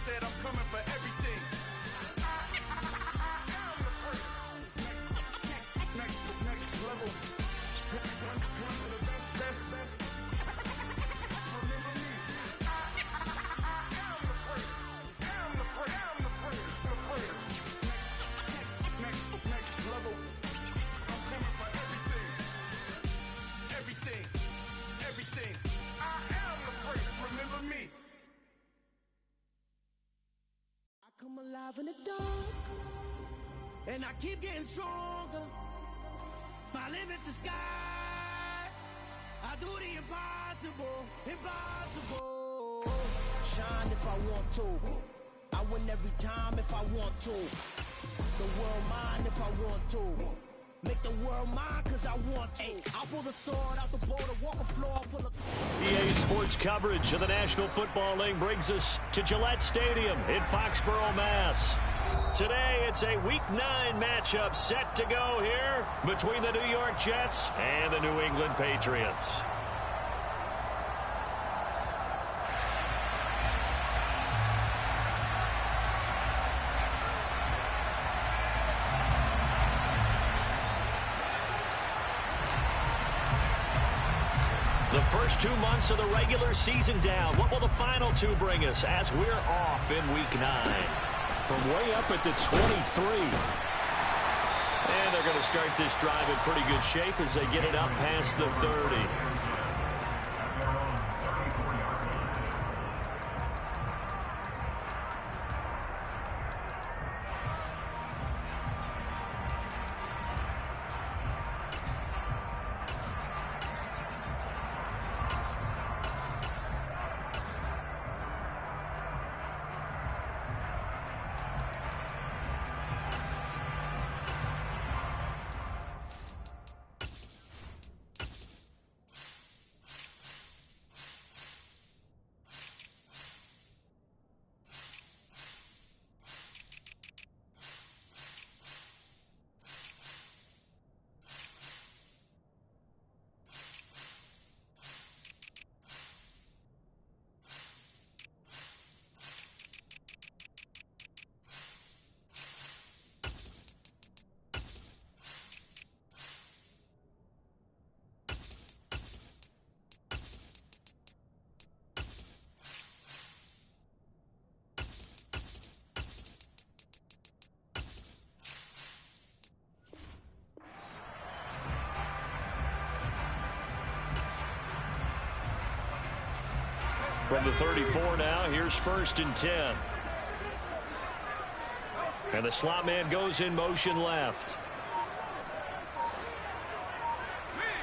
said I'm coming for everything. Next level. One of the best. Remember me. I'm the prayer. Next level. I'm coming for everything. Everything. I am the prayer. Remember me. I come alive in the dark, and I keep getting stronger. My limit's the sky. I do the impossible. Shine if I want to. I win every time if I want to. The world mine if I want to. Make the world mine cause I want to. I pull the sword out the border, walk a floor full of... EA Sports coverage of the National Football League brings us to Gillette Stadium in Foxborough, Mass. Today, it's a Week 9 matchup set to go here between the New York Jets and the New England Patriots. The first 2 months of the regular season down. What will the final two bring us as we're off in Week 9? From way up at the 23. And they're going to start this drive in pretty good shape as they get it up past the 30. From the 34 now, here's 1st and 10. And the slot man goes in motion left.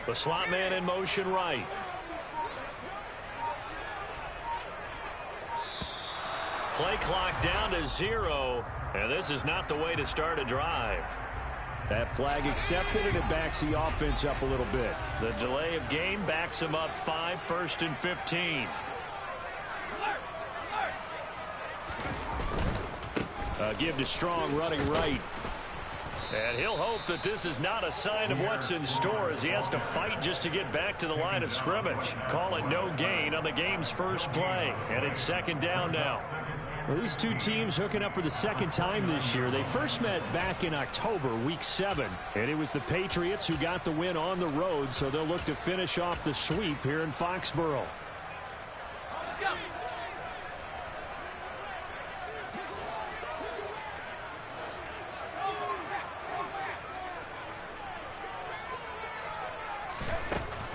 The slot man in motion right. Play clock down to 0, and this is not the way to start a drive. That flag accepted, and it backs the offense up a little bit. The delay of game backs them up 5, 1st and 15. Give to Strong running right. And he'll hope that this is not a sign of what's in store as he has to fight just to get back to the line of scrimmage. Call it no gain on the game's first play. And it's 2nd down now. Well, these two teams hooking up for the 2nd time this year. They first met back in October, Week 7. And it was the Patriots who got the win on the road, so they'll look to finish off the sweep here in Foxborough.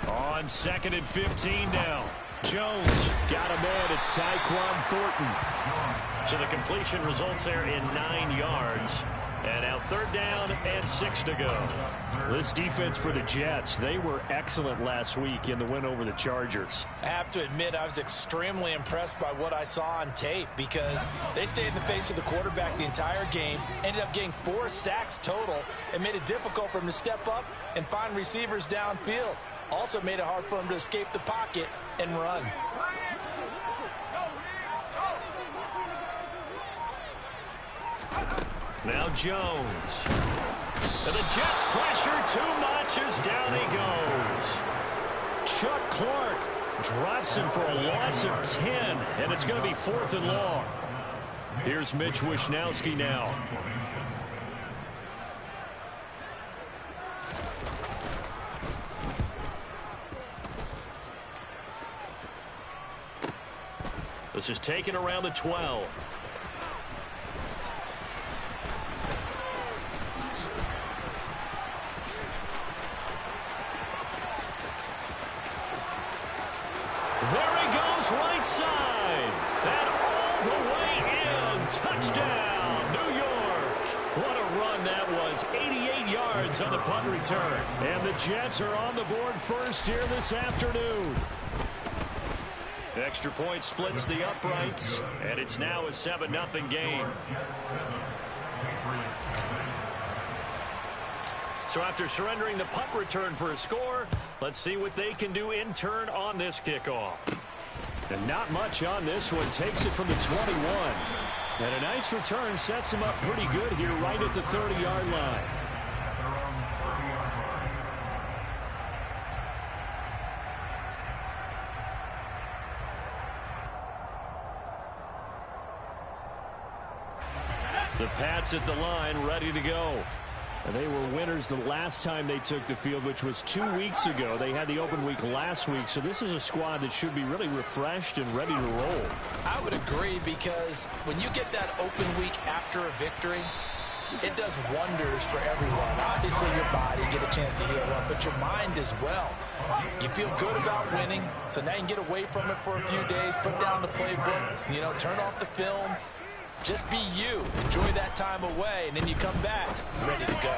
On 2nd and 15 now. Jones got a man. It's Tyquan Thornton. So the completion results there in 9 yards. And now 3rd down and 6 to go. This defense for the Jets, they were excellent last week in the win over the Chargers. I have to admit, I was extremely impressed by what I saw on tape because they stayed in the face of the quarterback the entire game, ended up getting 4 sacks total, and made it difficult for him to step up and find receivers downfield. Also made it hard for him to escape the pocket and run. Now Jones. And the Jets pressure too much as down he goes. Chuck Clark drops him for a loss of 10, and it's going to be 4th and long. Here's Mitch Wishnowsky now. This is taken around the 12. There he goes, right side. And all the way in. Touchdown, New York. What a run that was. 88 yards on the punt return. And the Jets are on the board first here this afternoon. Extra point splits the uprights, and it's now a 7-0 game. So after surrendering the punt return for a score, let's see what they can do in turn on this kickoff. And not much on this one. Takes it from the 21. And a nice return sets him up pretty good here right at the 30-yard line. The Pats at the line, ready to go. And they were winners the last time they took the field, which was 2 weeks ago. They had the open week last week, so this is a squad that should be really refreshed and ready to roll. I would agree, because when you get that open week after a victory, it does wonders for everyone. Obviously, your body, get a chance to heal up, but your mind as well. You feel good about winning, so now you can get away from it for a few days, put down the playbook, turn off the film. Just be you. Enjoy that time away, and then you come back ready to go.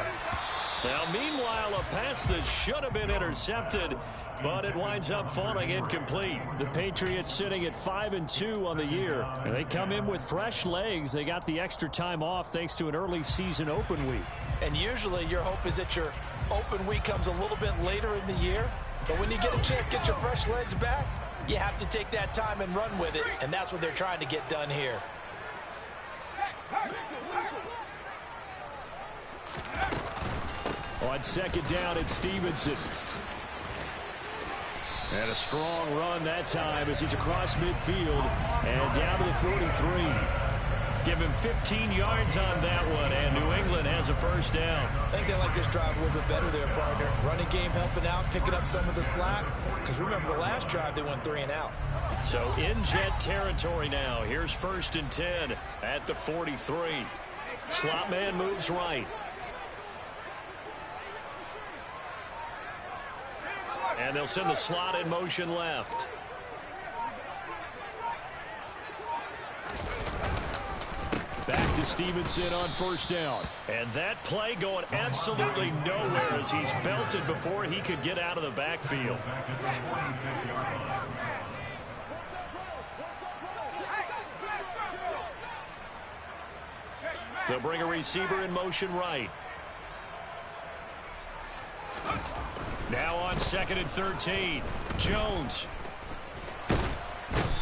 Now, meanwhile, a pass that should have been intercepted, but it winds up falling incomplete. The Patriots sitting at 5-2 on the year, and they come in with fresh legs. They got the extra time off thanks to an early season open week. And usually your hope is that your open week comes a little bit later in the year, but when you get a chance to get your fresh legs back, you have to take that time and run with it, and that's what they're trying to get done here. On second down, it's Stevenson. And a strong run that time as he's across midfield and down to the 43. Give him 15 yards on that one, and New England has a first down. I think they like this drive a little bit better there, partner. Running game helping out, picking up some of the slack. Because remember, the last drive they went 3 and out. So in Jet territory now. Here's 1st and 10 at the 43. Slot man moves right. And they'll send the slot in motion left. Back to Stevenson on 1st down. And that play going absolutely nowhere as he's belted before he could get out of the backfield. They'll bring a receiver in motion right. Now on 2nd and 13. Jones.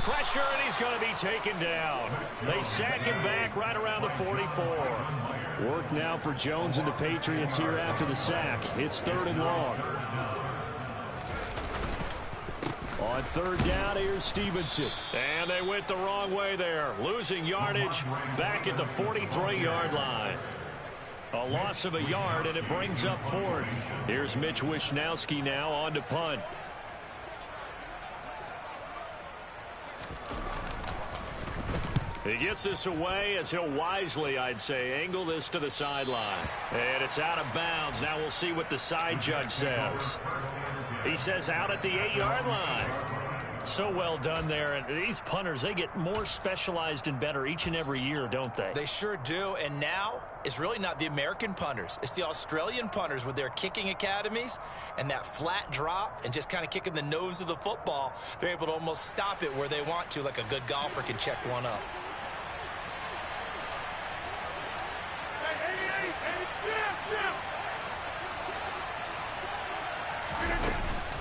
Pressure, and he's going to be taken down. They sack him back right around the 44. Work now for Jones and the Patriots here after the sack. It's 3rd and long. On 3rd down, here's Stevenson. And they went the wrong way there. Losing yardage back at the 43-yard line. A loss of a yard, and it brings up 4th. Here's Mitch Wishnowsky now on to punt. He gets this away as he'll wisely, I'd say, angle this to the sideline. And it's out of bounds. Now we'll see what the side judge says. He says out at the 8-yard line. So well done there. And these punters, they get more specialized and better each and every year, don't they? They sure do. And now it's really not the American punters. It's the Australian punters with their kicking academies and that flat drop and just kind of kicking the nose of the football. They're able to almost stop it where they want to, like a good golfer can check one up.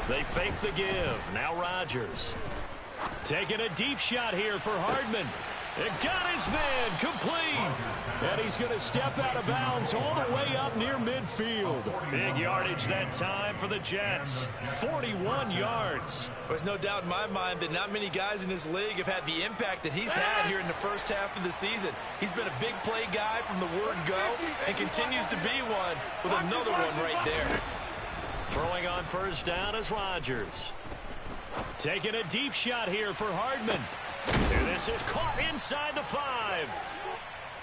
They fake the give. Now Rodgers. Taking a deep shot here for Hardman. It got his man complete. And he's going to step out of bounds all the way up near midfield. Big yardage that time for the Jets. 41 yards. There's no doubt in my mind that not many guys in this league have had the impact that he's had here in the first half of the season. He's been a big play guy from the word go and continues to be one with another one right there. Throwing on first down is Rodgers. Taking a deep shot here for Hardman. And this is caught inside the 5.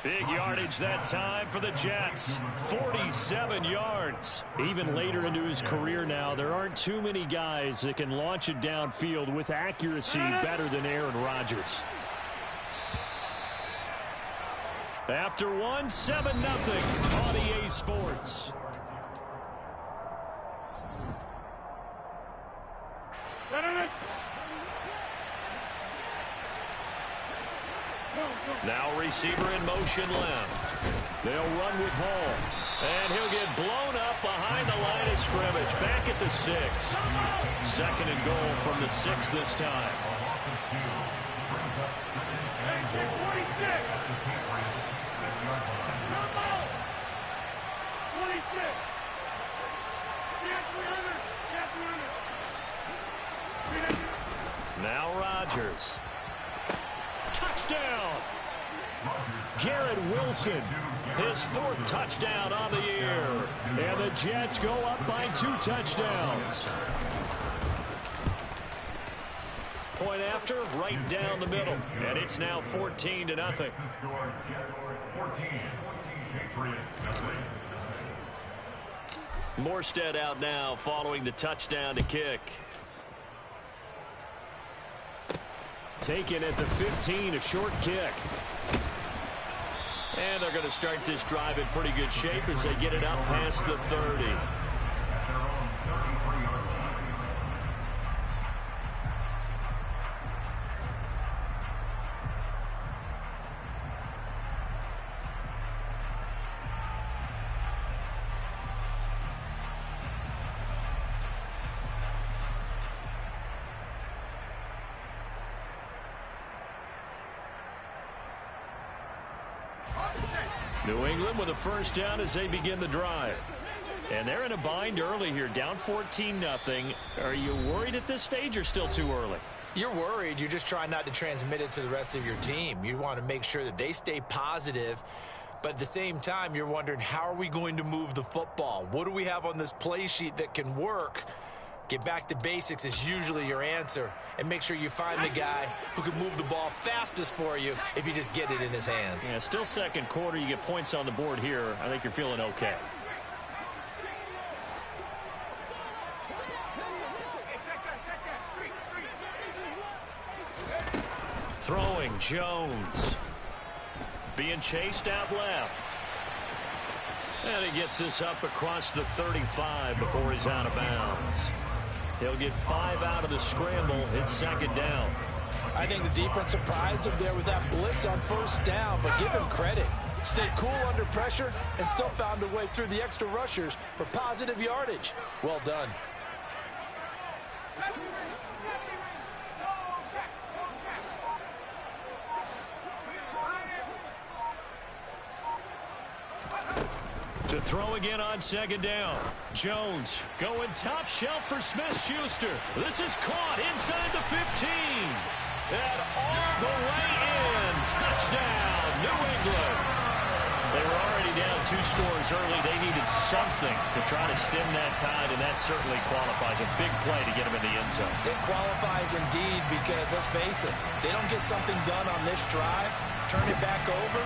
Big yardage that time for the Jets. 47 yards. Even later into his career now, there aren't too many guys that can launch it downfield with accuracy better than Aaron Rodgers. After 1, 7-0 on EA Sports. Now receiver in motion left. They'll run with Hall. And he'll get blown up behind the line of scrimmage. Back at the 6. 2nd and goal from the 6 this time. Now Rodgers. Touchdown! Garrett Wilson, his 4th touchdown on the year. And the Jets go up by 2 touchdowns. Point after, right down the middle. And it's now 14-0. Morstead out now following the touchdown to kick. Taken at the 15, a short kick. And they're going to start this drive in pretty good shape as they get it up past the 30. New England with a first down as they begin the drive. And they're in a bind early here, down 14-0. Are you worried at this stage or still too early? You're worried. You're just trying not to transmit it to the rest of your team. You want to make sure that they stay positive. But at the same time, you're wondering, how are we going to move the football? What do we have on this play sheet that can work? Get back to basics is usually your answer. And make sure you find the guy who can move the ball fastest for you if you just get it in his hands. Yeah, still second quarter. You get points on the board here. I think you're feeling okay. Throwing Jones. Being chased out left. And he gets this up across the 35 before he's out of bounds. He'll get 5 out of the scramble. It's 2nd down. I think the defense surprised him there with that blitz on first down, but give him credit. Stayed cool under pressure and still found a way through the extra rushers for positive yardage. Well done. To throw again on 2nd down. Jones going top shelf for Smith-Schuster. This is caught inside the 15. And all the way in. Touchdown, New England. They were already down 2 scores early. They needed something to try to stem that tide, and that certainly qualifies. A big play to get them in the end zone. It qualifies indeed because, let's face it, they don't get something done on this drive, turn it back over.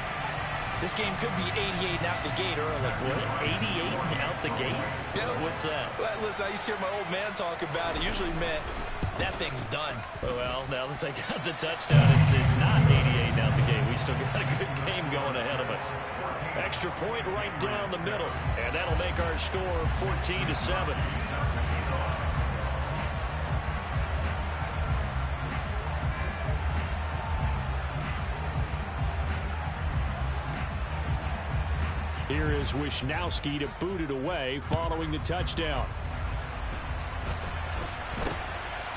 This game could be 88 and out the gate early. What? 88 and out the gate? Yeah. What's that? Well, listen, I used to hear my old man talk about it. Usually meant that thing's done. Well, now that they got the touchdown, it's not 88 and out the gate. We still got a good game going ahead of us. Extra point right down the middle. And that'll make our score 14-7. Here is Wisnowski to boot it away following the touchdown.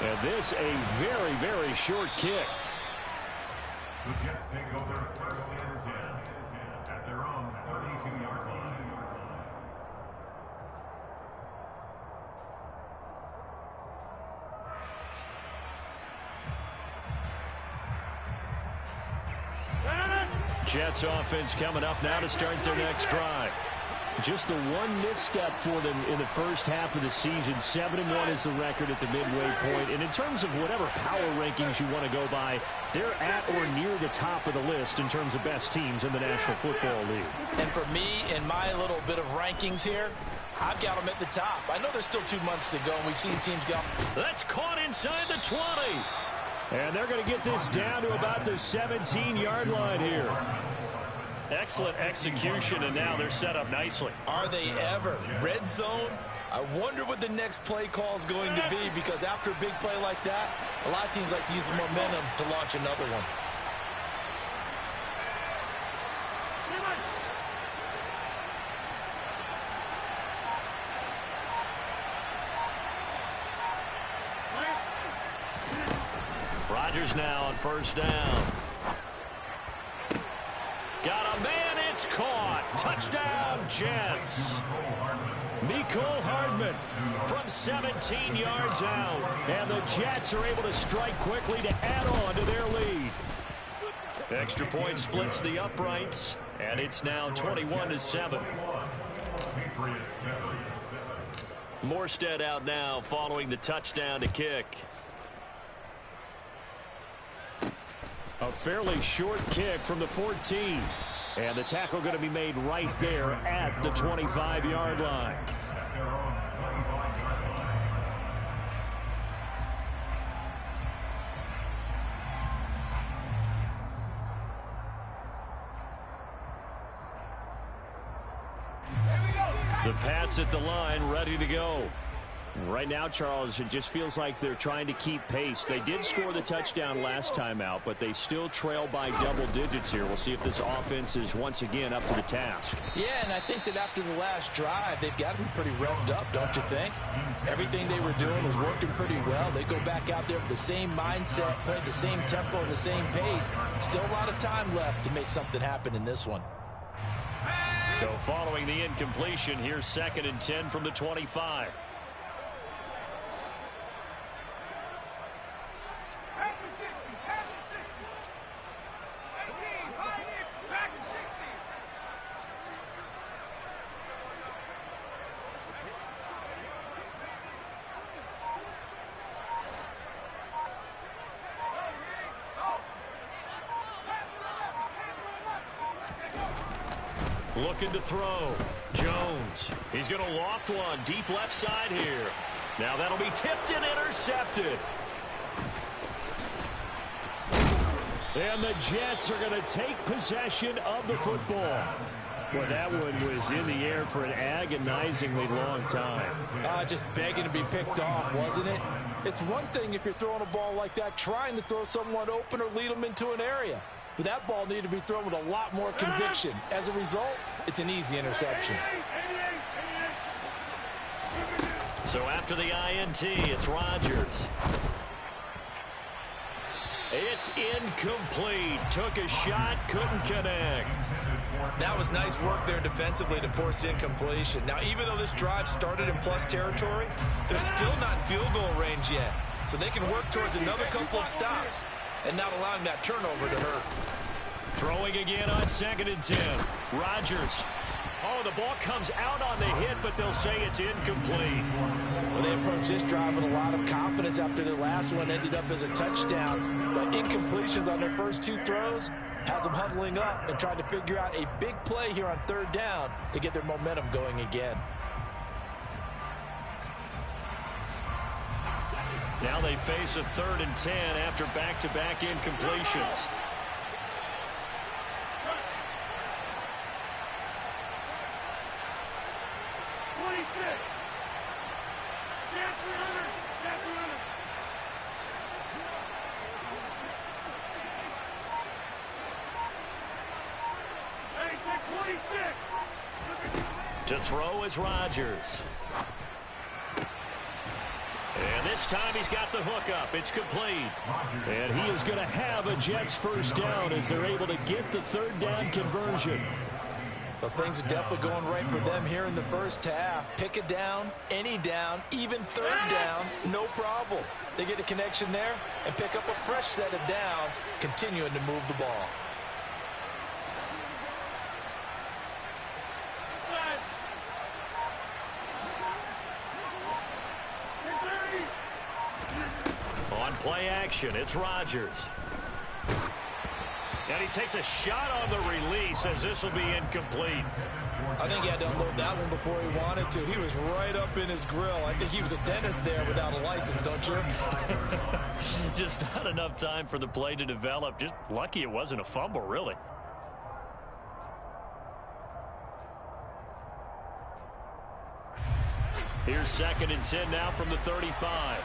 And this a very, very short kick. The Jets take over. Jets offense coming up now to start their next drive. Just the one misstep for them in the first half of the season. 7-1 is the record at the midway point. And in terms of whatever power rankings you want to go by, they're at or near the top of the list in terms of best teams in the National Football League. And for me, in my little bit of rankings here, I've got them at the top. I know there's still 2 months to go, and we've seen teams go. That's caught inside the 20. And they're going to get this down to about the 17-yard line here. Excellent execution, and now they're set up nicely. Are they ever? Red zone? I wonder what the next play call is going to be, because after a big play like that, a lot of teams like to use the momentum to launch another one. Rodgers now on first down. Got a man, it's caught. Touchdown, Jets. Mecole Hardman from 17 yards out. And the Jets are able to strike quickly to add on to their lead. Extra point splits the uprights, and it's now 21-7. Morstead out now following the touchdown to kick. A fairly short kick from the 14. And the tackle going to be made right there at the 25-yard line. The Pats at the line, ready to go. Right now, Charles, it just feels like they're trying to keep pace. They did score the touchdown last time out, but they still trail by double digits here. We'll see if this offense is once again up to the task. Yeah, and I think that after the last drive, they've got to be pretty revved up, don't you think? Everything they were doing was working pretty well. They go back out there with the same mindset, playing the same tempo and the same pace. Still a lot of time left to make something happen in this one. So following the incompletion, here's 2nd and 10 from the 25. Looking to throw. Jones. He's going to loft one deep left side here. Now that'll be tipped and intercepted. And the Jets are going to take possession of the football. Well, that one was in the air for an agonizingly long time. Just begging to be picked off, wasn't it? It's one thing if you're throwing a ball like that, trying to throw someone open or lead them into an area. But that ball needed to be thrown with a lot more conviction. As a result, it's an easy interception. So after the INT, it's Rodgers. It's incomplete. Took a shot, couldn't connect. That was nice work there defensively to force incompletion. Now, even though this drive started in plus territory, they're still not in field goal range yet. So they can work towards another couple of stops and not allowing that turnover to hurt. Throwing again on 2nd and 10. Rodgers. Oh, the ball comes out on the hit, but they'll say it's incomplete. Well, they approached this drive with a lot of confidence after their last one ended up as a touchdown. But incompletions on their first 2 throws has them huddling up and trying to figure out a big play here on 3rd down to get their momentum going again. Now they face a 3rd and 10 after back-to-back incompletions. To throw is Rodgers. And this time he's got the hook up. It's complete. And he is going to have a Jets first down as they're able to get the 3rd down conversion. But things are definitely going right for them here in the first half. Pick a down, any down, even 3rd down, no problem. They get a connection there and pick up a fresh set of downs, continuing to move the ball. play action. It's Rodgers. And he takes a shot on the release as this will be incomplete. I think he had to unload that one before he wanted to. He was right up in his grill. I think he was a dentist there without a license, don't you? Just not enough time for the play to develop. Just lucky it wasn't a fumble, really. Here's 2nd and 10 now from the 35.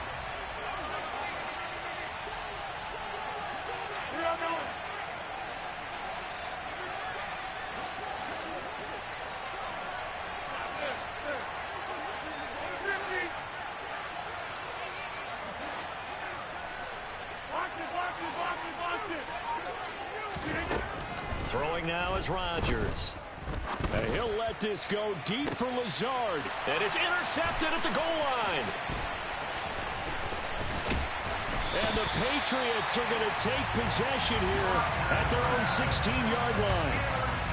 Throwing now is Rodgers. And he'll let this go deep for Lazard. And it's intercepted at the goal line. And the Patriots are going to take possession here at their own 16-yard line.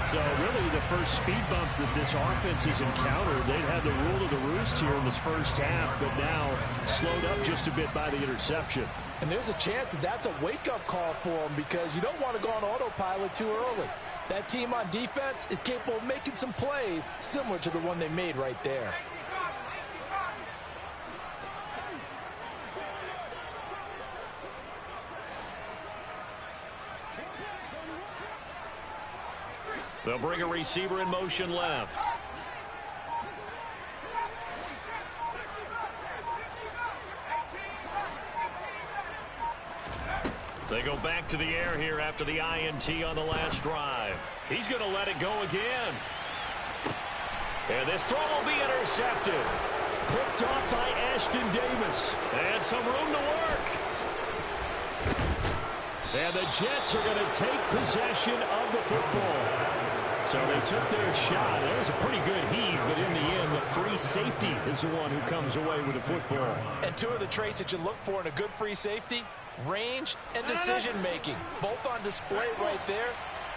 So really the first speed bump that this offense has encountered, they've had the rule of the roost here in this first half, but now slowed up just a bit by the interception. And there's a chance that that's a wake-up call for him because you don't want to go on autopilot too early. That team on defense is capable of making some plays similar to the one they made right there. They'll bring a receiver in motion left. They go back to the air here after the INT on the last drive. He's going to let it go again. And this throw will be intercepted. Picked off by Ashton Davis. And some room to work. And the Jets are going to take possession of the football. So they took their shot. That was a pretty good heave, but in the end, the free safety is the one who comes away with the football. And two of the traits that you look for in a good free safety, range and decision-making. Both on display right there.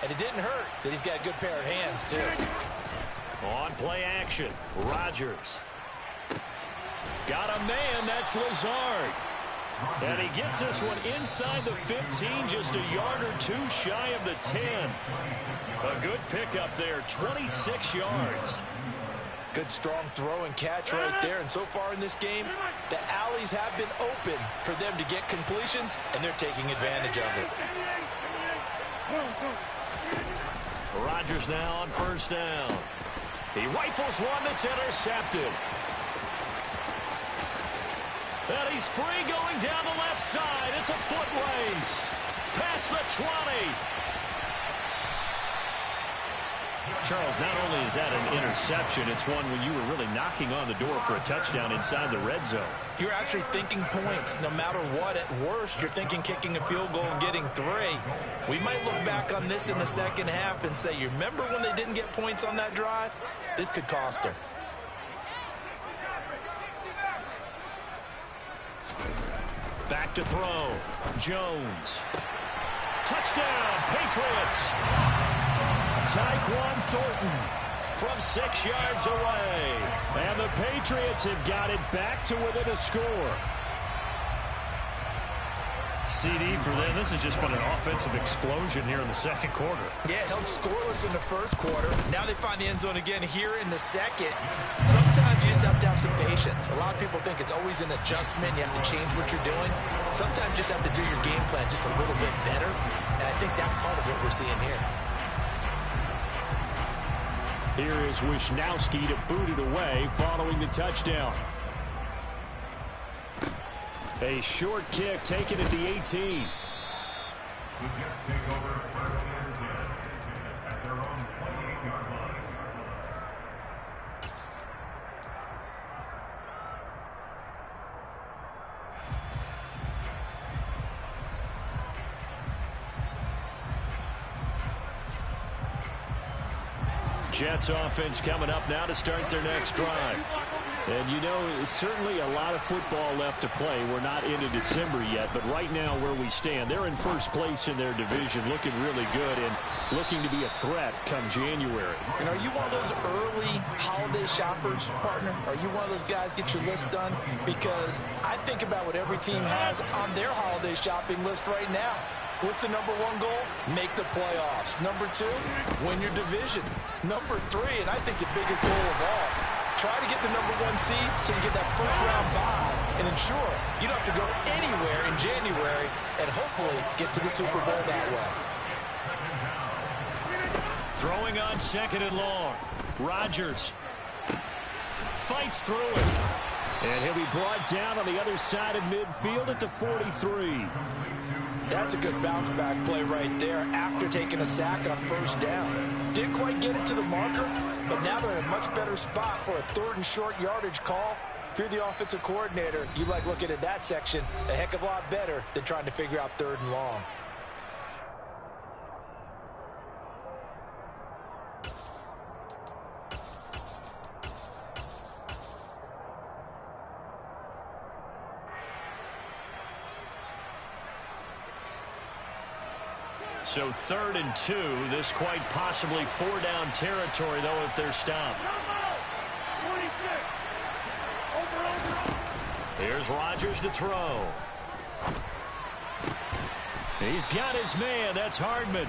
And it didn't hurt that he's got a good pair of hands, too. On play action, Rodgers. Got a man, that's Lazard. And he gets this one inside the 15, just a yard or two shy of the 10. A good pickup there, 26 yards. Good strong throw and catch right there. And so far in this game, the alleys have been open for them to get completions, and they're taking advantage of it. Rodgers now on first down. He rifles one that's intercepted. And he's free going down the left side. It's a foot race. Past the 20. Charles, not only is that an interception, it's one when you were really knocking on the door for a touchdown inside the red zone. You're actually thinking points. No matter what, at worst, you're thinking kicking a field goal and getting 3. We might look back on this in the second half and say, you remember when they didn't get points on that drive? This could cost them. Back to throw. Jones. Touchdown, Patriots. Tyquan Thornton from 6 yards away. And the Patriots have got it back to within a score. CD for them. This has just been an offensive explosion here in the second quarter. Yeah, held scoreless in the first quarter. Now they find the end zone again here in the second. Sometimes you just have to have some patience. A lot of people think it's always an adjustment. You have to change what you're doing. Sometimes you just have to do your game plan just a little bit better. And I think that's part of what we're seeing here. Here is Wisnowski to boot it away following the touchdown. A short kick taken at the 18. Jets offense coming up now to start their next drive. And, you know, certainly a lot of football left to play. We're not into December yet, but right now where we stand, they're in first place in their division, looking really good and looking to be a threat come January. And are you one of those early holiday shoppers, partner? Are you one of those guys get your list done? Because I think about what every team has on their holiday shopping list right now. What's the number one goal? Make the playoffs. Number two, win your division. Number three, and I think the biggest goal of all, try to get the number one seed so you get that first round bye and ensure you don't have to go anywhere in January and hopefully get to the Super Bowl that way. Throwing on second and long. Rodgers fights through it. And he'll be brought down on the other side of midfield at the 43. That's a good bounce back play right there after taking a sack on first down. Didn't quite get it to the marker, but now they're in a much better spot for a third and short yardage call. If you're the offensive coordinator, you like looking at that section a heck of a lot better than trying to figure out third and long. So 3rd and 2. This quite possibly 4-down territory, though, if they're stopped. Here's Rodgers to throw. He's got his man. That's Hardman.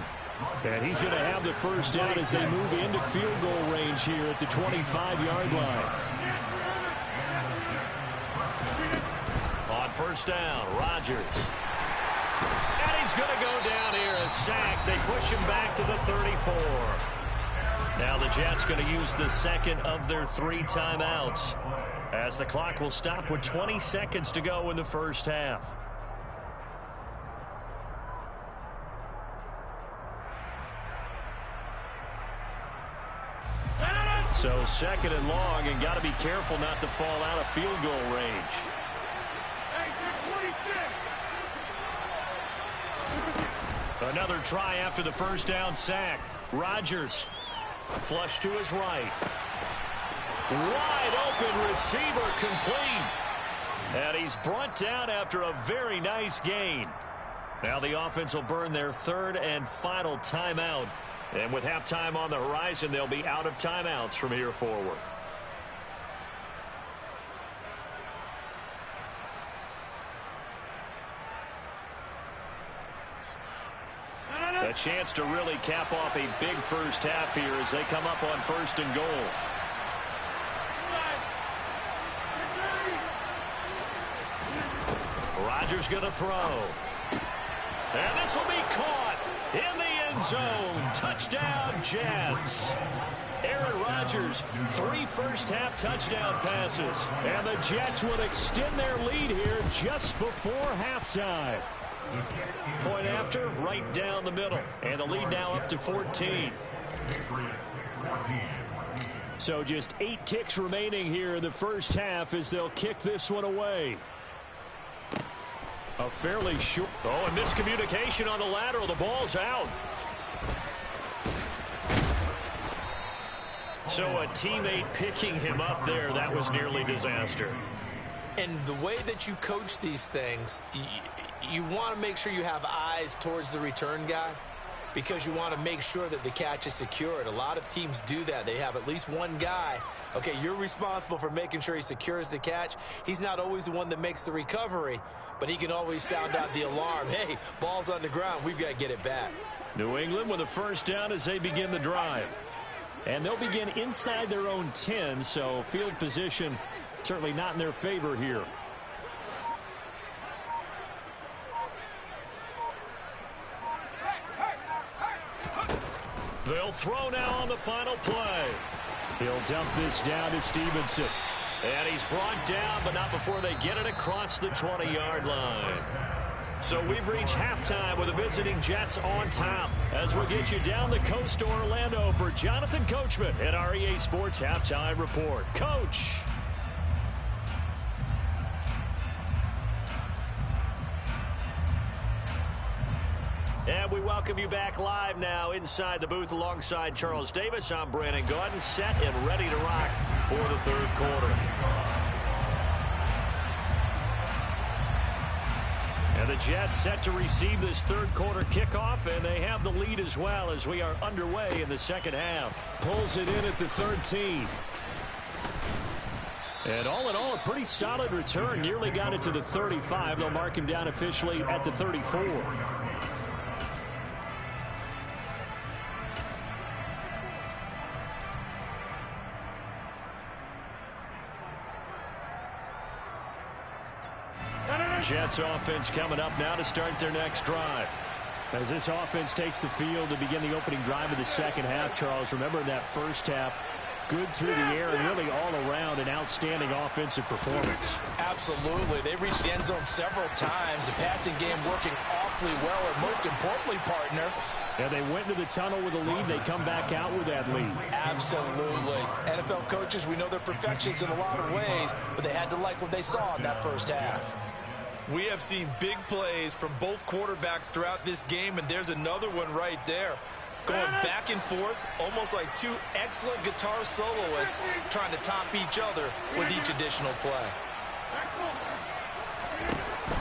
And he's going to have the first down as they move into field goal range here at the 25-yard line. On first down, Rodgers. He's going to go down here, a sack. They push him back to the 34. Now the Jets going to use the second of their 3 timeouts as the clock will stop with 20 seconds to go in the first half. So 2nd and long, and got to be careful not to fall out of field goal range. Another try after the first down sack. Rodgers flush to his right. Wide open receiver complete. And he's brought down after a very nice gain. Now the offense will burn their 3rd and final timeout. And with halftime on the horizon, they'll be out of timeouts from here forward. A chance to really cap off a big first half here as they come up on 1st and goal. Rodgers going to throw. And this will be caught in the end zone. Touchdown, Jets. Aaron Rodgers, 3 first-half touchdown passes. And the Jets will extend their lead here just before halftime. Point after, right down the middle. And the lead now up to 14. So just 8 ticks remaining here in the first half as they'll kick this one away. A fairly short. Oh, and miscommunication on the lateral. The ball's out. So a teammate picking him up there, that was nearly disaster. And the way that you coach these things, you want to make sure you have eyes towards the return guy because you want to make sure that the catch is secured. A lot of teams do that. They have at least one guy. Okay, you're responsible for making sure he secures the catch. He's not always the one that makes the recovery, but he can always sound out the alarm. Hey, ball's on the ground. We've got to get it back. New England with a first down as they begin the drive. And they'll begin inside their own 10, so field position certainly not in their favor here. They'll throw now on the final play. He'll dump this down to Stevenson. And he's brought down, but not before they get it across the 20-yard line. So we've reached halftime with the visiting Jets on top. As we'll get you down the coast to Orlando for Jonathan Coachman at our EA Sports Halftime Report. Coach. And we welcome welcome you back live now inside the booth alongside Charles Davis. I'm Brandon Gaudin, set and ready to rock for the third quarter. And the Jets set to receive this third quarter kickoff, and they have the lead as well as we are underway in the second half. Pulls it in at the 13. And all in all, a pretty solid return. Nearly got it to the 35. They'll mark him down officially at the 34. Jets offense coming up now to start their next drive. As this offense takes the field to begin the opening drive of the second half, Charles, remember in that first half, good through the air and really all around an outstanding offensive performance. Absolutely. They reached the end zone several times. The passing game working awfully well, and most importantly, partner, and they went into the tunnel with a lead. They come back out with that lead. Absolutely. NFL coaches, we know they're perfectionists in a lot of ways, but they had to like what they saw in that first half. We have seen big plays from both quarterbacks throughout this game, and there's another one right there. Going back and forth, almost like two excellent guitar soloists trying to top each other with each additional play.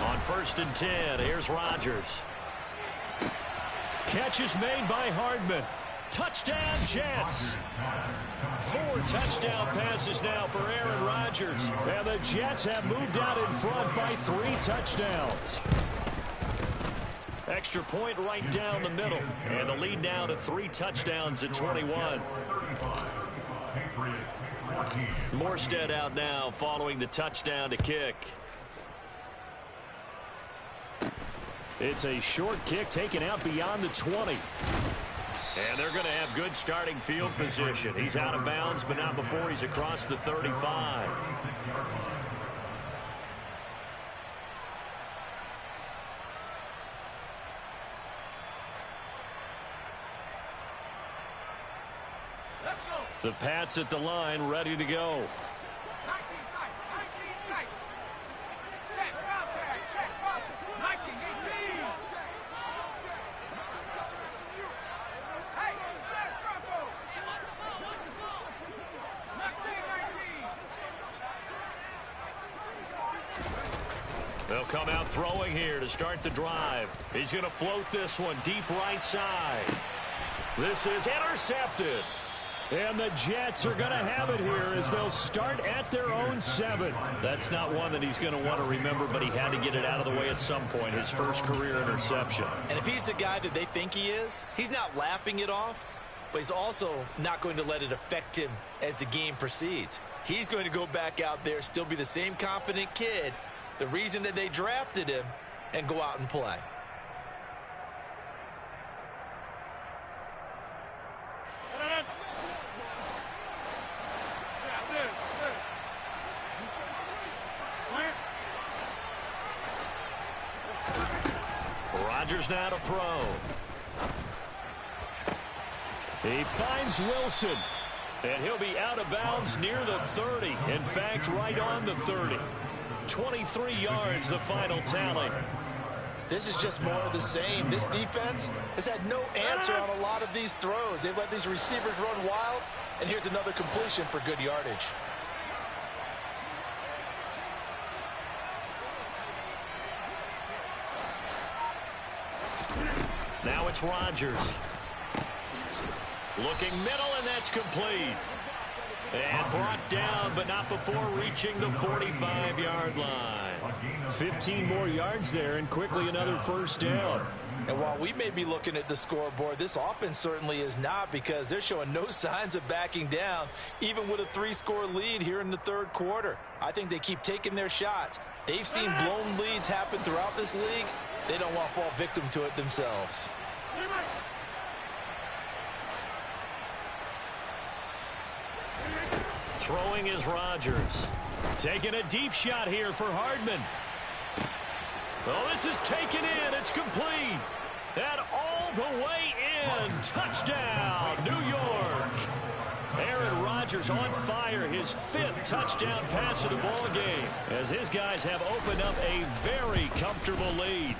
On 1st and 10, here's Rodgers. Catch is made by Hardman. Touchdown, Jets. 4 touchdown passes now for Aaron Rodgers. And the Jets have moved out in front by 3 touchdowns. Extra point right down the middle. And the lead now to 3 touchdowns at 21. Morstead out now following the touchdown to kick. It's a short kick taken out beyond the 20. And they're going to have good starting field position. He's out of bounds, but not before he's across the 35. The Pats at the line, ready to go. They'll come out throwing here to start the drive. He's going to float this one deep right side. This is intercepted. And the Jets are going to have it here as they'll start at their own 7. That's not one that he's going to want to remember, but he had to get it out of the way at some point, his first career interception. And if he's the guy that they think he is, he's not laughing it off, but he's also not going to let it affect him as the game proceeds. He's going to go back out there, still be the same confident kid, the reason that they drafted him, and go out and play. Rodgers now to throw. He finds Wilson. And he'll be out of bounds near the 30. In fact, right on the 30. 23 yards, the final tally. This is just more of the same. This defense has had no answer on a lot of these throws. They've let these receivers run wild, and here's another completion for good yardage. Now it's Rodgers. Looking middle, and that's complete. And brought down, but not before reaching the 45-yard line. 15 more yards there, and quickly another first down. And while we may be looking at the scoreboard, this offense certainly is not, because they're showing no signs of backing down, even with a 3-score lead here in the third quarter. I think they keep taking their shots. They've seen blown leads happen throughout this league. They don't want to fall victim to it themselves. Throwing is Rodgers. Taking a deep shot here for Hardman. Oh, this is taken in. It's complete. And all the way in. Touchdown, New York. Aaron Rodgers on fire. His 5th touchdown pass of the ball game, as his guys have opened up a very comfortable lead.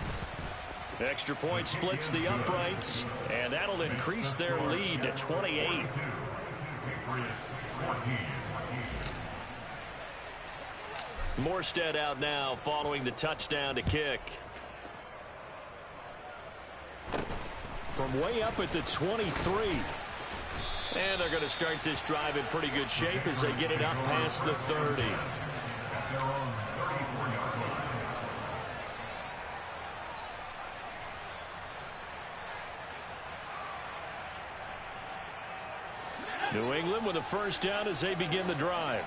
Extra point splits the uprights, and that'll increase their lead to 28. Morstead out now following the touchdown to kick. From way up at the 23. And they're going to start this drive in pretty good shape as they get it up past the 30. New England with a first down as they begin the drive.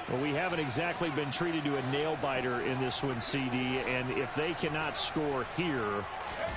Well, we haven't exactly been treated to a nail-biter in this one, CD, and if they cannot score here,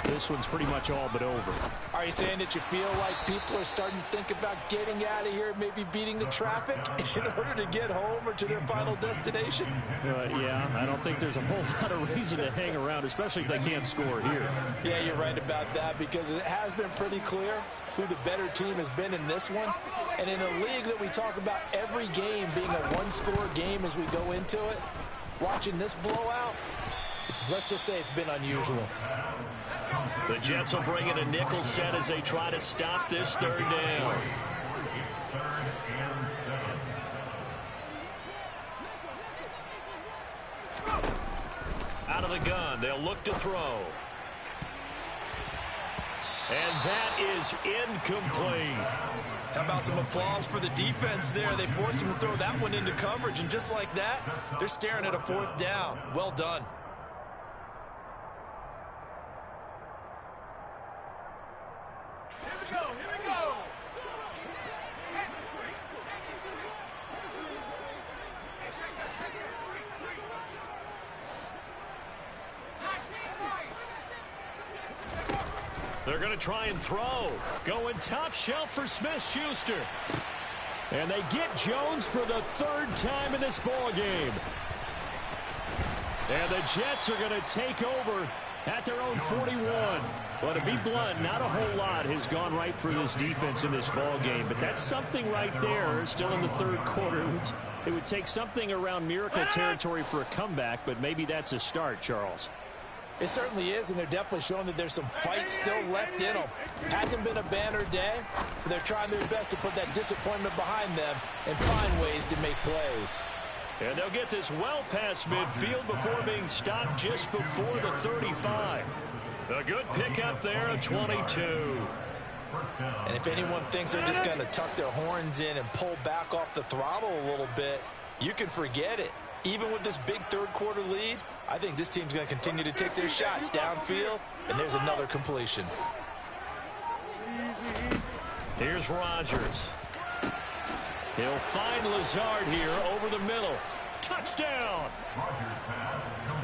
this one's pretty much all but over. Are you saying that you feel like people are starting to think about getting out of here, maybe beating the traffic in order to get home or to their final destination? Yeah, I don't think there's a whole lot of reason to hang around, especially if they can't score here. Yeah, you're right about that, because it has been pretty clear who the better team has been in this one. And in a league that we talk about every game being a one-score game as we go into it, watching this blowout, let's just say it's been unusual. The Jets will bring in a nickel set as they try to stop this third down. Out of the gun, they'll look to throw. And that is incomplete. How about some applause for the defense there? They forced him to throw that one into coverage, and just like that, they're staring at a fourth down. Well done. They're going to try and throw. Going top shelf for Smith-Schuster. And they get Jones for the third time in this ball game. And the Jets are going to take over at their own 41. Well, to be blunt, not a whole lot has gone right for this defense in this ball game, but that's something right there. Still in the third quarter. It would take something around miracle territory for a comeback, but maybe that's a start, Charles. It certainly is, and they're definitely showing that there's some fight still left in them. Hasn't been a banner day, but they're trying their best to put that disappointment behind them and find ways to make plays. And they'll get this well past midfield before being stopped just before the 35. A good pickup there at 22. And if anyone thinks they're just going to tuck their horns in and pull back off the throttle a little bit, you can forget it. Even with this big third quarter lead, I think this team's going to continue to take their shots downfield, and there's another completion. Here's Rodgers. He'll find Lazard here over the middle. Touchdown!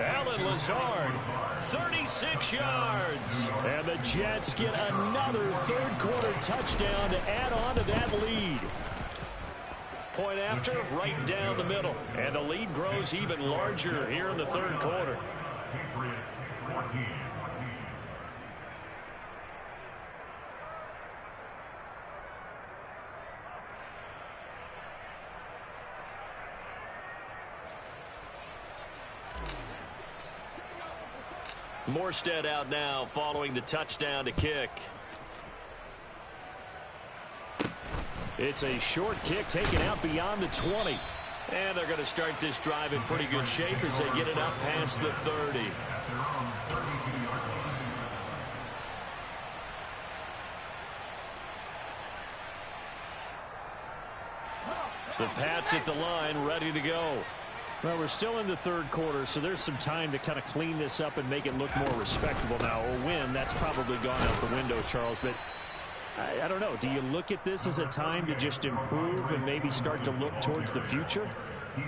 Allen Lazard, 36 yards. And the Jets get another third quarter touchdown to add on to that lead. Point after, right down the middle. And the lead grows even larger here in the third quarter. Patriots 14. Morstead out now following the touchdown to kick. It's a short kick taken out beyond the 20. And they're going to start this drive in pretty good shape as they get it up past the 30. The Pats at the line, ready to go. Well, we're still in the third quarter, so there's some time to kind of clean this up and make it look more respectable now. A win, that's probably gone out the window, Charles, but I don't know. Do you look at this as a time to just improve and maybe start to look towards the future?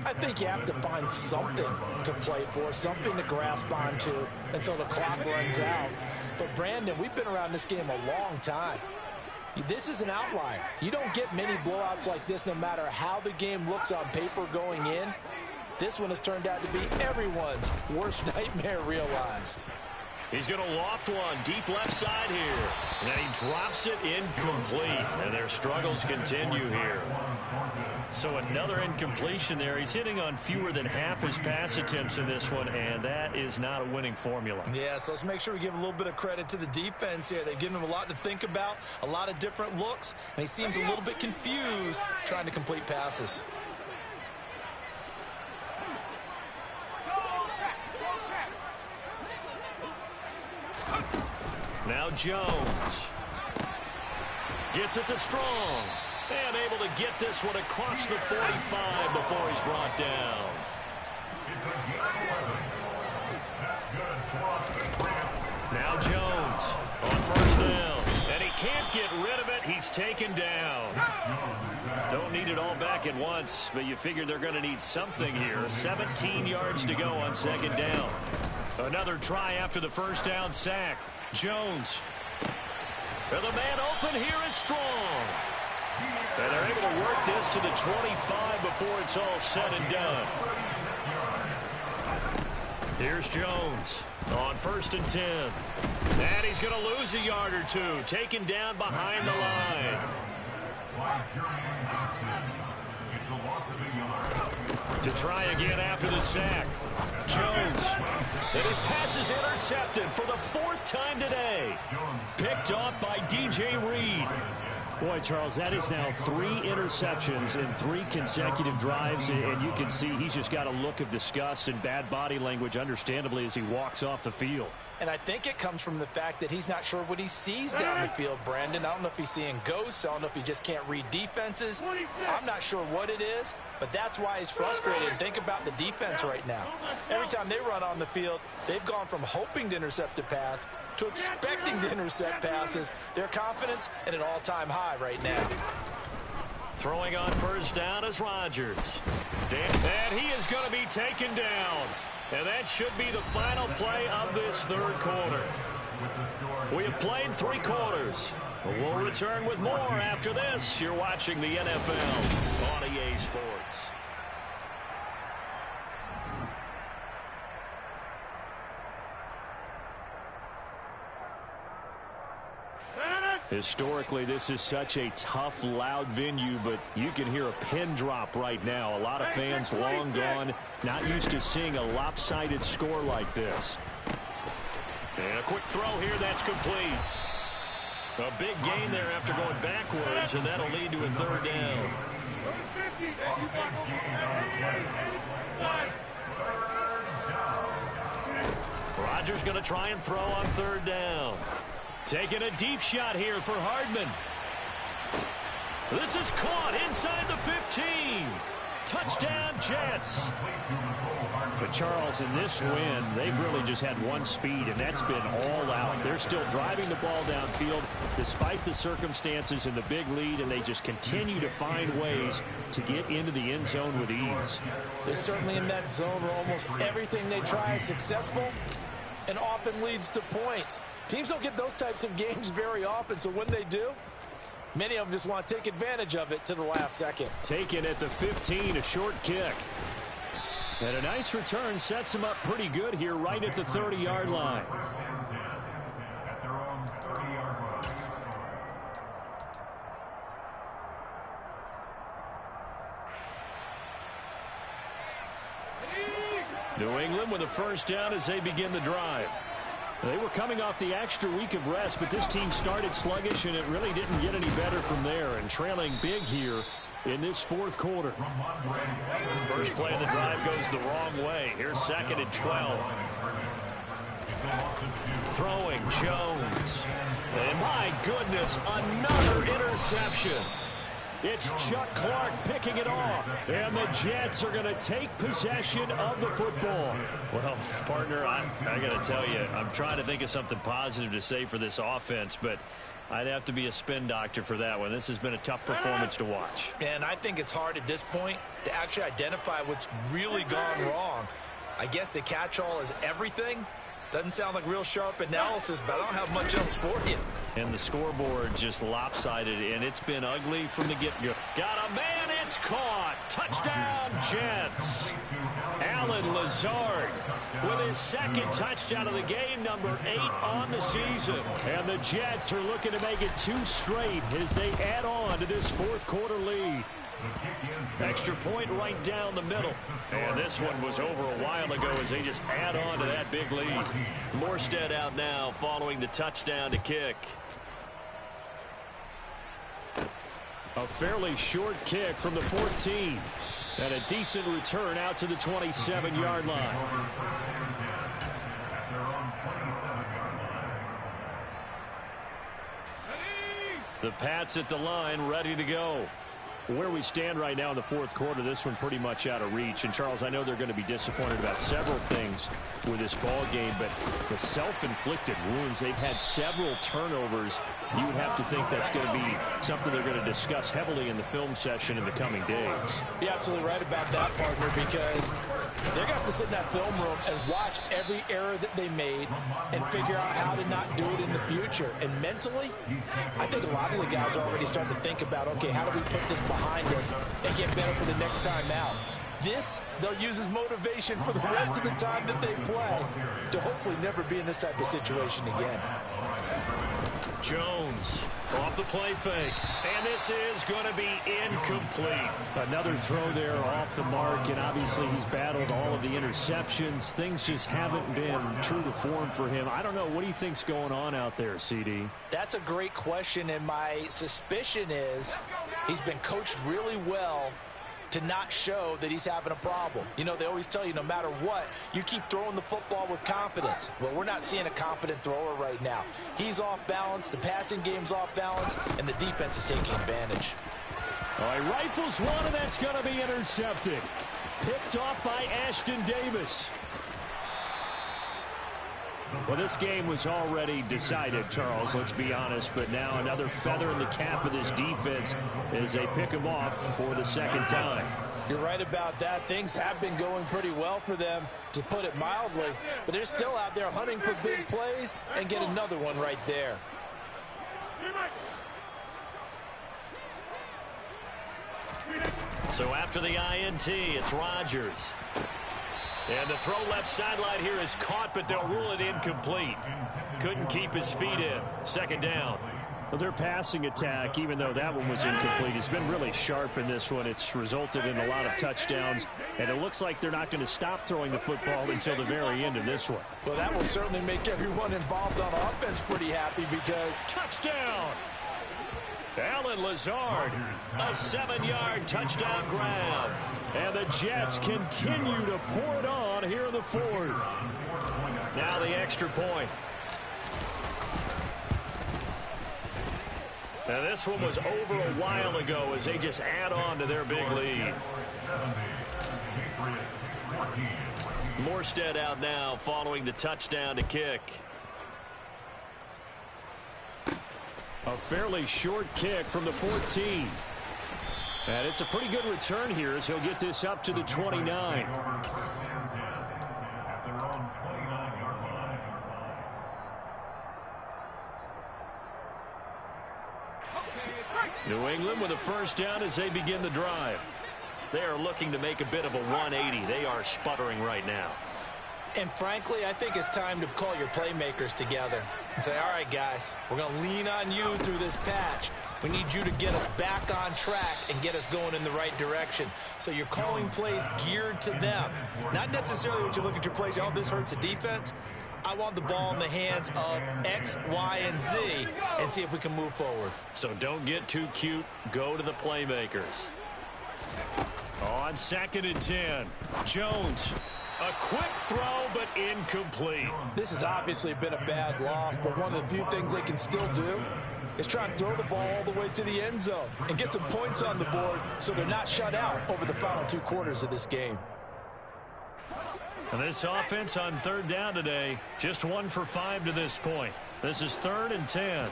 I think you have to find something to play for, something to grasp onto until the clock runs out. But, Brandon, we've been around this game a long time. This is an outlier. You don't get many blowouts like this no matter how the game looks on paper going in. This one has turned out to be everyone's worst nightmare realized. He's going to loft one deep left side here. And he drops it incomplete. And their struggles continue here. So another incompletion there. He's hitting on fewer than half his pass attempts in this one, and that is not a winning formula. Yeah, so let's make sure we give a little bit of credit to the defense here. They've given him a lot to think about, a lot of different looks, and he seems a little bit confused trying to complete passes. Now Jones gets it to Strong. And able to get this one across the 45 before he's brought down. Now Jones on first down. And he can't get rid of it. He's taken down. Don't need it all back at once, but you figure they're going to need something here. 17 yards to go on second down. Another try after the first down sack. Jones. And the man open here is Strong. And they're able to work this to the 25 before it's all said and done. Here's Jones on 1st and 10. And he's going to lose a yard or two. Taken down behind the line. To try again after the sack. Jones. And his pass is intercepted for the 4th time today. Picked off by DJ Reed. Boy, Charles, that is now 3 interceptions in 3 consecutive drives, and you can see he's just got a look of disgust and bad body language, understandably, as he walks off the field. And I think it comes from the fact that he's not sure what he sees down the field, Brandon. I don't know if he's seeing ghosts. I don't know if he just can't read defenses. I'm not sure what it is, but that's why he's frustrated. Think about the defense right now. Every time they run on the field, they've gone from hoping to intercept a pass to expecting to intercept passes. Their confidence at an all-time high right now. Throwing on first down is Rodgers. And he is going to be taken down. And that should be the final play of this 3rd quarter. We have played 3 quarters. We'll return with more after this. You're watching the NFL on EA Sports. Historically, this is such a tough, loud venue, but you can hear a pin drop right now. A lot of fans long gone, not used to seeing a lopsided score like this. And a quick throw here, that's complete. A big gain there after going backwards, and that'll lead to a 3rd down. Rodgers going to try and throw on 3rd down. Taking a deep shot here for Hardman. This is caught inside the 15. Touchdown, Jets. But, Charles, in this win, they've really just had one speed, and that's been all out. They're still driving the ball downfield despite the circumstances and the big lead, and they just continue to find ways to get into the end zone with ease. They're certainly in that zone where almost everything they try is successful and often leads to points. Teams don't get those types of games very often, so when they do, many of them just want to take advantage of it to the last second. Taken at the 15, a short kick. And a nice return sets him up pretty good here right at the 30-yard line. New England with a first down as they begin the drive. They were coming off the extra week of rest, but this team started sluggish, and it really didn't get any better from there. And trailing big here in this 4th quarter. First play of the drive goes the wrong way. Here's 2nd and 12. Throwing Jones. And my goodness, another interception. It's Chuck Clark picking it off. And the Jets are going to take possession of the football. Well, partner, I got to tell you, I'm trying to think of something positive to say for this offense, but I'd have to be a spin doctor for that one. This has been a tough performance to watch. And I think it's hard at this point to actually identify what's really gone wrong. I guess the catch-all is everything. Doesn't sound like real sharp analysis, but I don't have much else for you. And the scoreboard just lopsided, and it's been ugly from the get-go. Got a man at It's caught. Touchdown, Jets. Allen Lazard with his second touchdown of the game, number 8 on the season. And the Jets are looking to make it 2 straight as they add on to this fourth quarter lead. Extra point right down the middle. And this one was over a while ago as they just add on to that big lead. Morstead out now following the touchdown to kick. A fairly short kick from the 14. And a decent return out to the 27-yard line. The Pats at the line, ready to go. Where we stand right now in the fourth quarter, this one pretty much out of reach. And, Charles, I know they're going to be disappointed about several things with this ball game, but the self-inflicted wounds, they've had several turnovers. You would have to think that's going to be something they're going to discuss heavily in the film session in the coming days. You're absolutely right about that, partner, because they're going to have to sit in that film room and watch every error that they made and figure out how to not do it in the future. And mentally, I think a lot of the guys are already starting to think about, okay, how do we put this behind us and get better for the next time out? This, they'll use as motivation for the rest of the time that they play to hopefully never be in this type of situation again. Jones off the play fake. And this is going to be incomplete. Another throw there off the mark, and obviously he's battled all of the interceptions. Things just haven't been true to form for him. I don't know. What do you think's going on out there, CD? That's a great question, and my suspicion is he's been coached really well to not show that he's having a problem. You know, they always tell you no matter what, you keep throwing the football with confidence. Well, we're not seeing a confident thrower right now. He's off balance, the passing game's off balance, and the defense is taking advantage. All right, rifles one, and that's going to be intercepted. Picked off by Ashton Davis. Well, this game was already decided, Charles, let's be honest. But now another feather in the cap of this defense as they pick him off for the second time. You're right about that. Things have been going pretty well for them, to put it mildly. But they're still out there hunting for big plays and get another one right there. So after the INT, it's Rodgers. And the throw left sideline here is caught, but they'll rule it incomplete. Couldn't keep his feet in. Second down. Well, their passing attack, even though that one was incomplete, has been really sharp in this one. It's resulted in a lot of touchdowns, and it looks like they're not going to stop throwing the football until the very end of this one. Well, that will certainly make everyone involved on offense pretty happy because... Touchdown! Allen Lazard, a 7-yard touchdown grab. And the Jets continue to pour it on here in the fourth. Now the extra point. Now this one was over a while ago as they just add on to their big lead. Morstead out now following the touchdown to kick. A fairly short kick from the 14. And it's a pretty good return here as he'll get this up to the 29. New England with a first down as they begin the drive. They are looking to make a bit of a 180. They are sputtering right now. And frankly, I think it's time to call your playmakers together and say, all right, guys, we're going to lean on you through this patch. We need you to get us back on track and get us going in the right direction. So you're calling plays geared to them. Not necessarily when you look at your plays, oh, this hurts the defense. I want the ball in the hands of X, Y, and Z and see if we can move forward. So don't get too cute. Go to the playmakers. On 2nd and 10, Jones. A quick throw, but incomplete. This has obviously been a bad loss, but one of the few things they can still do is try and throw the ball all the way to the end zone and get some points on the board so they're not shut out over the final 2 quarters of this game. And this offense on 3rd down today, just 1 for 5 to this point. This is 3rd and 10.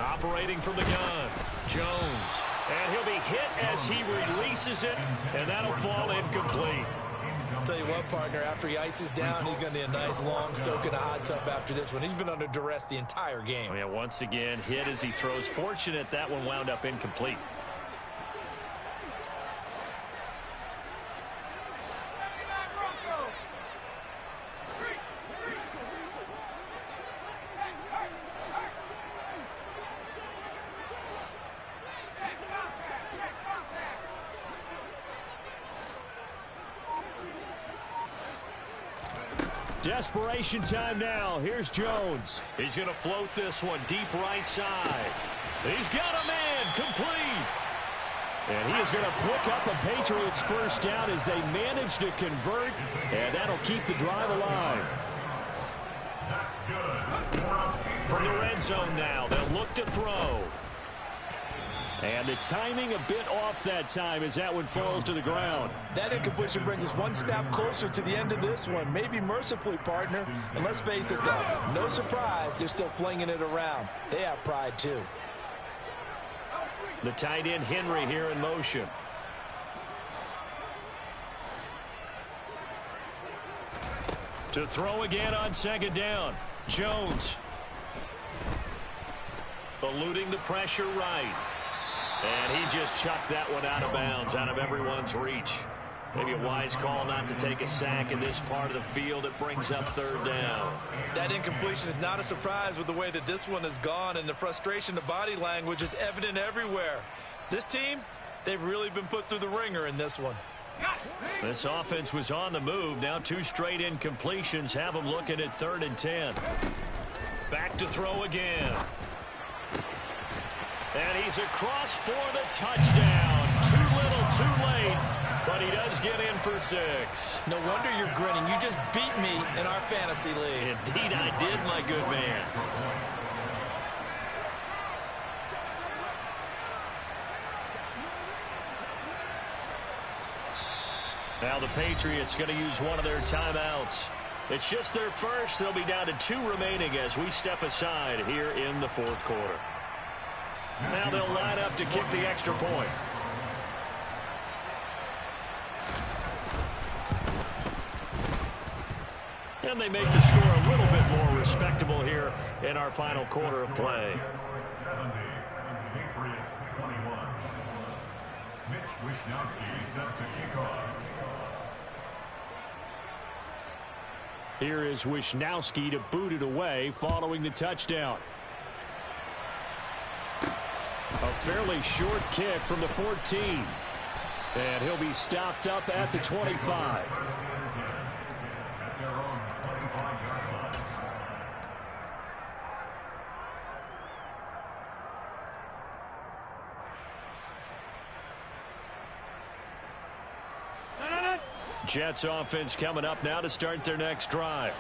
Operating from the gun, Jones. And he'll be hit as he releases it, and that'll fall incomplete. I'll tell you what, partner, after he ices down, he's going to need a nice long soak in a hot tub after this one. He's been under duress the entire game. Oh, yeah, once again, hit as he throws. Fortunate that one wound up incomplete. Desperation time now. Here's Jones. He's going to float this one deep right side. He's got a man complete. And he is going to pick up a Patriots first down as they manage to convert, and that'll keep the drive alive. That's good. From the red zone now, they'll look to throw. And the timing a bit off that time as that one falls to the ground. That incompletion brings us one step closer to the end of this one. Maybe mercifully, partner. And let's face it, though, no surprise, they're still flinging it around. They have pride, too. The tight end Henry here in motion. To throw again on second down. Jones. Eluding the pressure right. And he just chucked that one out of bounds, out of everyone's reach. Maybe a wise call not to take a sack in this part of the field. It brings up third down. That incompletion is not a surprise with the way that this one has gone, and the frustration, the body language is evident everywhere. This team, they've really been put through the ringer in this one. This offense was on the move. Now 2 straight incompletions have them looking at 3rd and 10. Back to throw again. And he's across for the touchdown. Too little, too late. But he does get in for 6. No wonder you're grinning. You just beat me in our fantasy league. Indeed I did, my good man. Now the Patriots going to use one of their timeouts. It's just their first. They'll be down to 2 remaining as we step aside here in the 4th quarter. Now they'll line up to kick the extra point. And they make the score a little bit more respectable here in our final quarter of play. 70, Patriots 21. Mitch Wishnowsky set to kick off. Here is Wishnowsky to boot it away following the touchdown. A fairly short kick from the 14. And he'll be stopped up at the 25. Jets offense coming up now to start their next drive.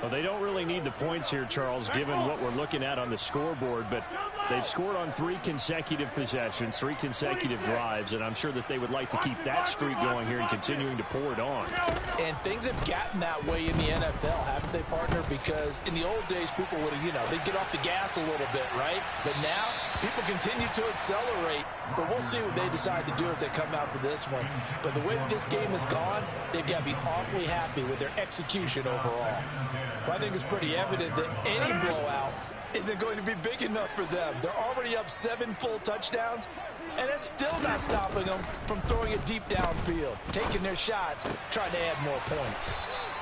Well, they don't really need the points here, Charles, given what we're looking at on the scoreboard, but they've scored on 3 consecutive possessions, 3 consecutive drives, and I'm sure that they would like to keep that streak going here and continuing to pour it on. And things have gotten that way in the NFL, haven't they, partner? Because in the old days, people would have, they'd get off the gas a little bit, right? But now, people continue to accelerate, but we'll see what they decide to do as they come out for this one. But the way this game has gone, they've got to be awfully happy with their execution overall. Well, I think it's pretty evident that any blowout isn't going to be big enough for them. They're already up 7 full touchdowns, and it's still not stopping them from throwing it deep downfield, taking their shots, trying to add more points.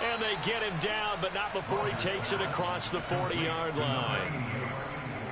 And they get him down, but not before he takes it across the 40-yard line.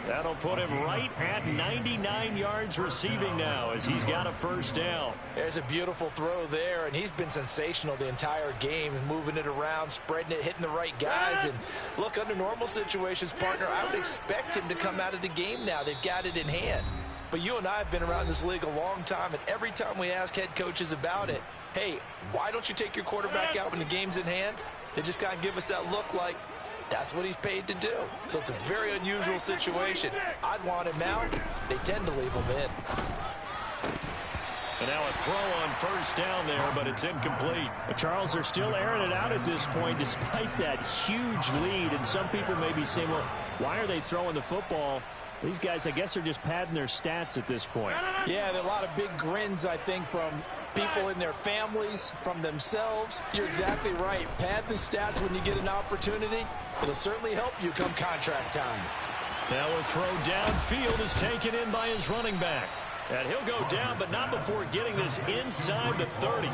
That'll put him right at 99 yards receiving now as he's got a first down. There's a beautiful throw there, and he's been sensational the entire game, moving it around, spreading it, hitting the right guys. And look, under normal situations, partner, I would expect him to come out of the game now. They've got it in hand. But you and I have been around this league a long time, and every time we ask head coaches about it, hey, why don't you take your quarterback out when the game's in hand? They just kind of give us that look like, that's what he's paid to do. So it's a very unusual situation. I'd want him out. They tend to leave him in. And now a throw on first down there, but it's incomplete. Charles, they're still airing it out at this point despite that huge lead. And some people may be saying, well, why are they throwing the football? These guys, I guess, are just padding their stats at this point. Yeah, there are a lot of big grins, I think, from people in their families, from themselves. You're exactly right. Pad the stats when you get an opportunity. It'll certainly help you come contract time. Now a throw downfield is taken in by his running back. And he'll go down, but not before getting this inside the 30.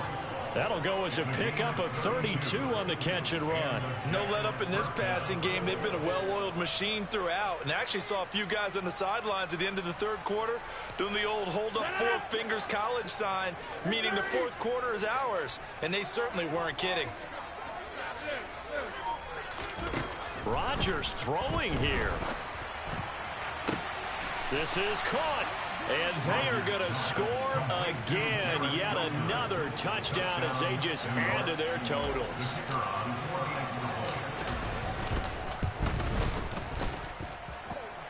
That'll go as a pickup of 32 on the catch and run. No let up in this passing game. They've been a well-oiled machine throughout. And actually saw a few guys on the sidelines at the end of the 3rd quarter doing the old hold up 4 fingers college sign, meaning the 4th quarter is ours. And they certainly weren't kidding. Rodgers throwing here. This is caught. And they are going to score again. Yet another touchdown as they just add to their totals.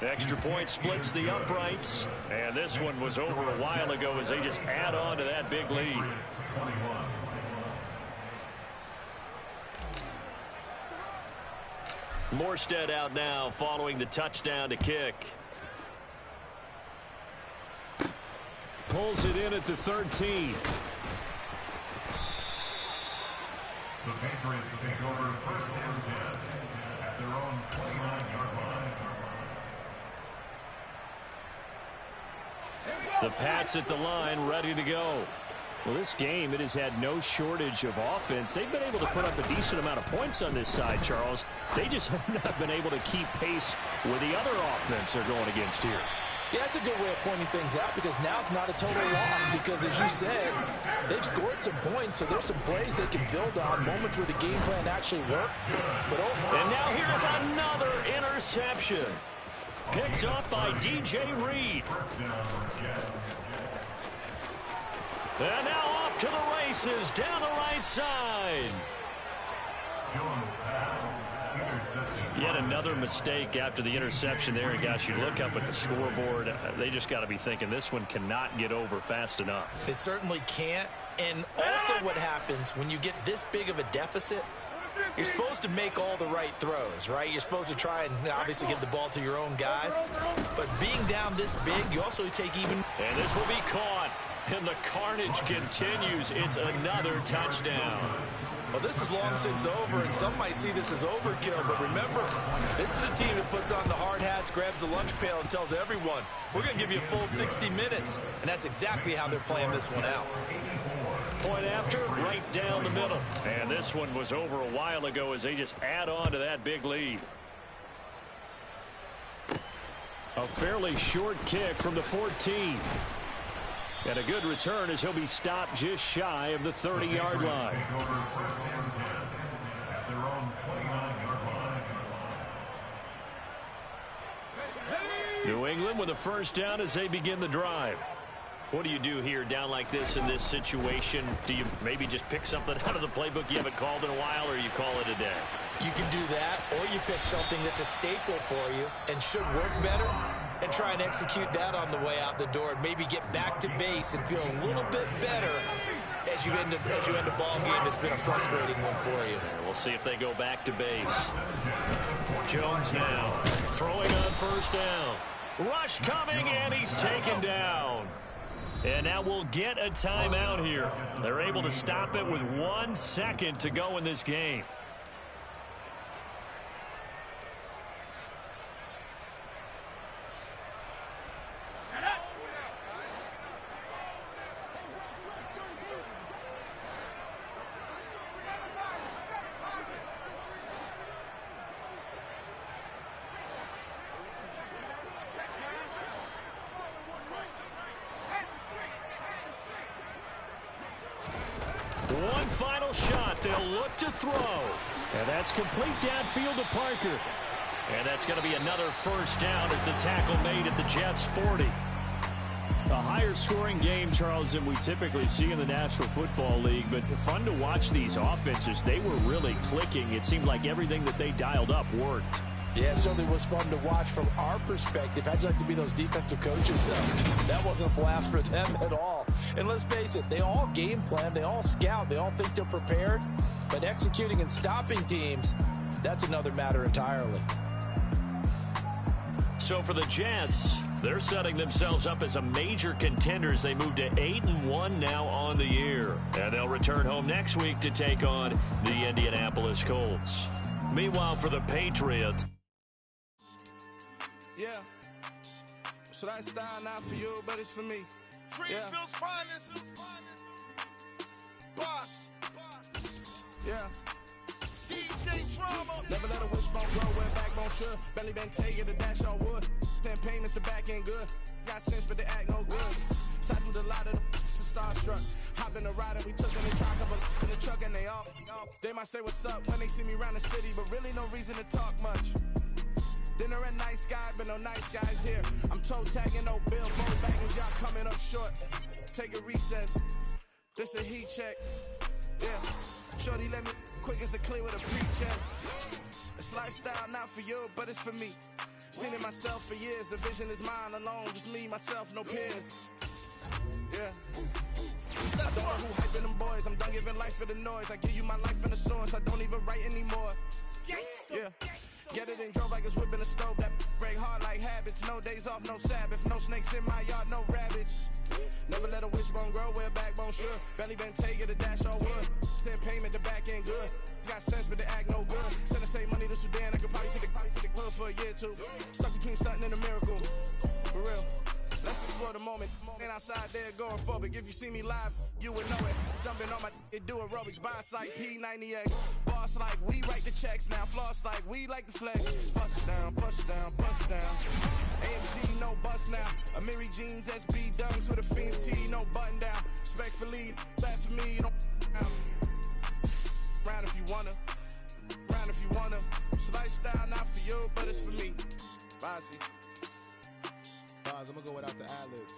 Extra point splits the uprights. And this one was over a while ago as they just add on to that big lead. Morstead out now following the touchdown to kick. Pulls it in at the 13. The Patriots take over first and 10 at their own 29-yard line. The Pats at the line, ready to go. Well, this game, it has had no shortage of offense. They've been able to put up a decent amount of points on this side, Charles. They just have not been able to keep pace with the other offense they're going against here. Yeah, that's a good way of pointing things out because now it's not a total loss because, as you said, they've scored some points, so there's some plays they can build on, moments where the game plan actually worked. And now here's another interception. Picked up by DJ Reed. And now off to the races down the right side. Yet another mistake after the interception there. And gosh, you look up at the scoreboard, they just got to be thinking this one cannot get over fast enough. It certainly can't. And also what happens when you get this big of a deficit, you're supposed to make all the right throws, right? You're supposed to try and obviously get the ball to your own guys. But being down this big, you also take even... And this will be caught. And the carnage continues. It's another touchdown. Well, this is long since over, and some might see this as overkill. But remember, this is a team that puts on the hard hats, grabs the lunch pail, and tells everyone, we're going to give you a full 60 minutes. And that's exactly how they're playing this one out. Point after, right down the middle. And this one was over a while ago as they just add on to that big lead. A fairly short kick from the 14. And a good return as he'll be stopped just shy of the 30-yard line. New England with a first down as they begin the drive. What do you do here down like this in this situation? Do you maybe just pick something out of the playbook you haven't called in a while, or you call it a day? You can do that, or you pick something that's a staple for you and should work better and try and execute that on the way out the door and maybe get back to base and feel a little bit better as you end a ball game that's been a frustrating one for you. We'll see if they go back to base. Jones now throwing on first down. Rush coming, and he's taken down. And now we'll get a timeout here. They're able to stop it with 1 second to go in this game. One final shot. They'll look to throw. And that's complete downfield to Parker. And that's going to be another first down as the tackle made at the Jets' 40. A higher scoring game, Charles, than we typically see in the National Football League. But fun to watch these offenses. They were really clicking. It seemed like everything that they dialed up worked. Yeah, it certainly was fun to watch from our perspective. How'd you like to be those defensive coaches, though? That wasn't a blast for them at all. And let's face it, they all game plan, they all scout, they all think they're prepared. But executing and stopping teams, that's another matter entirely. So for the Jets, they're setting themselves up as a major contender as they move to 8-1 now on the year. And they'll return home next week to take on the Indianapolis Colts. Meanwhile, for the Patriots. Yeah. Should I style not for you, but it's for me? Greenfield's finest. Boss. Yeah. DJ Drama. Never let a wishbone grow where backbone should. Belly been taking the dash on wood. 10 payments to back end good. Got sense, but they act no good. Shot through the lot of the starstruck. Hop in the ride and we took in the talk of a the truck and they might say what's up when they see me around the city, but really no reason to talk much. Dinner a nice guy, but no nice guys here. I'm toe tagging, no bill, both bagging, y'all coming up short. Take a recess, this a heat check. Yeah, shorty let me quick as a clear with a pre-check. This lifestyle not for you, but it's for me. Seen it myself for years, the vision is mine alone, just me, myself, no peers. Yeah. I don't know who hyping them boys, I'm done giving life for the noise. I give you my life in the source, I don't even write anymore. Yeah. Get it and drove like it's whipping a stove. That break hard like habits. No days off, no Sabbath. No snakes in my yard, no rabbits. Never let a wishbone grow where a backbone should. Belly been taking the dash all wood. Then payment, the back end good. Got sense, but they act no good. Send the same money to Sudan. I could probably take the hood for a year or two. Stuck between stunting and a miracle. For real. Let's explore the moment. Ain't outside there going phobic. If you see me live, you would know it. Jumping on my do aerobics. Bias like P90X. Boss like we write the checks now. Floss like we like the flex. Bust down, bust down, bust down. AMG, no bust now. Amiri jeans, SB dunks with a Fiends T, no button down. Respectfully, that's for me. You don't round if you wanna. Round if you wanna. This lifestyle not for you, but it's for me. Bye, Z. I'm gonna go without the ad-libs.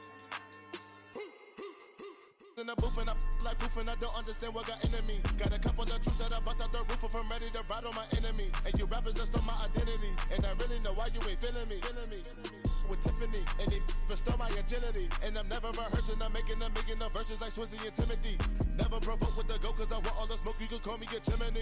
In the booth and I like proof and I don't understand what got into me. Got a couple of truths that I bust out the roof if I'm ready to ride on my enemy. And you rappers just stole my identity, and I really know why you ain't feeling me. With Tiffany, and they restore my agility. And I'm never rehearsing, I'm making a million of verses like Swizzy and Timothy. Never provoke with the go, cause I want all the smoke, you can call me a chimney.